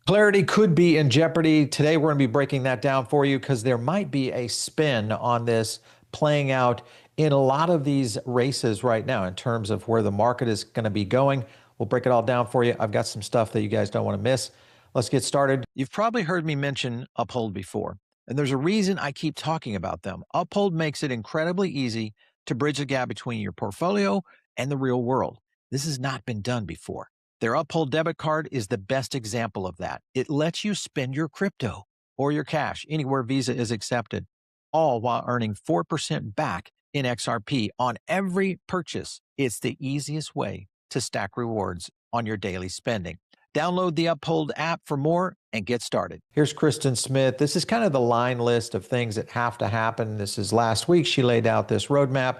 Clarity could be in jeopardy. Today, we're going to be breaking that down for you because there might be a spin on this playing out in a lot of these races right now in terms of where the market is going to be going. We'll break it all down for you. I've got some stuff that you guys don't want to miss. Let's get started. You've probably heard me mention Uphold before, and there's a reason I keep talking about them. Uphold makes it incredibly easy to bridge the gap between your portfolio and the real world. This has not been done before. Their Uphold debit card is the best example of that. It lets you spend your crypto or your cash anywhere Visa is accepted, all while earning 4% back in XRP on every purchase. It's the easiest way to stack rewards on your daily spending. Download the Uphold app for more and get started. Here's Kristen Smith. This is kind of the line list of things that have to happen. This is last week. She laid out this roadmap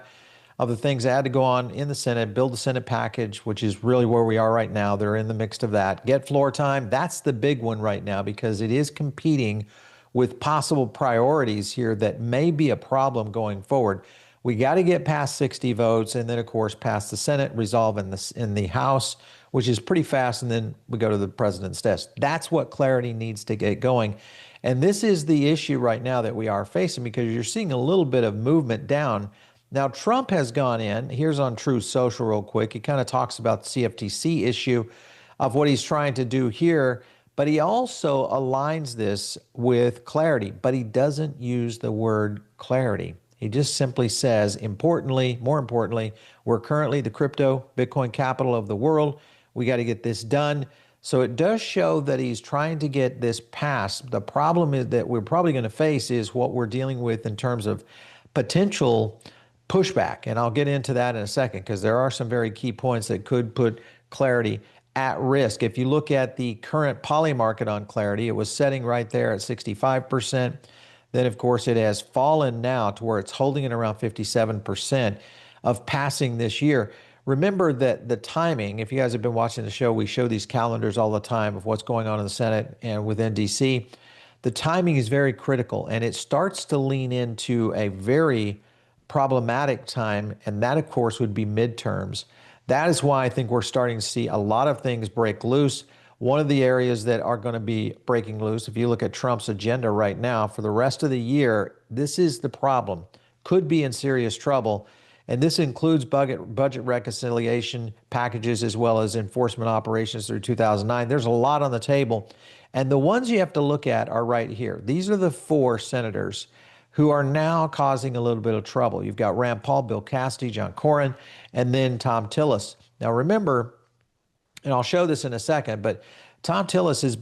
of the things that had to go on in the Senate, build the Senate package, which is really where we are right now. They're in the mix of that. Get floor time. That's the big one right now because it is competing with possible priorities here that may be a problem going forward. We got to get past 60 votes and then, of course, pass the Senate, resolve in the House, which is pretty fast, and then we go to the president's desk. That's what clarity needs to get going. And this is the issue right now that we are facing because you're seeing a little bit of movement down. Now, Trump has gone in. Here's on Truth Social real quick. He kind of talks about the CFTC issue of what he's trying to do here, but he also aligns this with clarity, but he doesn't use the word clarity. He just simply says, more importantly, we're currently the crypto Bitcoin capital of the world. We got to get this done. So it does show that he's trying to get this passed. The problem is that we're probably going to face is what we're dealing with in terms of potential pushback. And I'll get into that in a second because there are some very key points that could put clarity at risk. If you look at the current poly market on clarity, it was setting right there at 65%. Then, of course, it has fallen now to where it's holding at around 57% of passing this year. Remember that the timing, if you guys have been watching the show, we show these calendars all the time of what's going on in the Senate and within DC. The timing is very critical, and it starts to lean into a very problematic time, and that, of course, would be midterms. That is why I think we're starting to see a lot of things break loose. One of the areas that are going to be breaking loose, if you look at Trump's agenda right now for the rest of the year, this is the problem. Could be in serious trouble. And this includes budget reconciliation packages as well as enforcement operations through 2009. There's a lot on the table. And the ones you have to look at are right here. These are the four senators who are now causing a little bit of trouble. You've got Rand Paul, Bill Cassidy, John Cornyn, and then Tom Tillis. Now remember, and I'll show this in a second, but Tom Tillis has been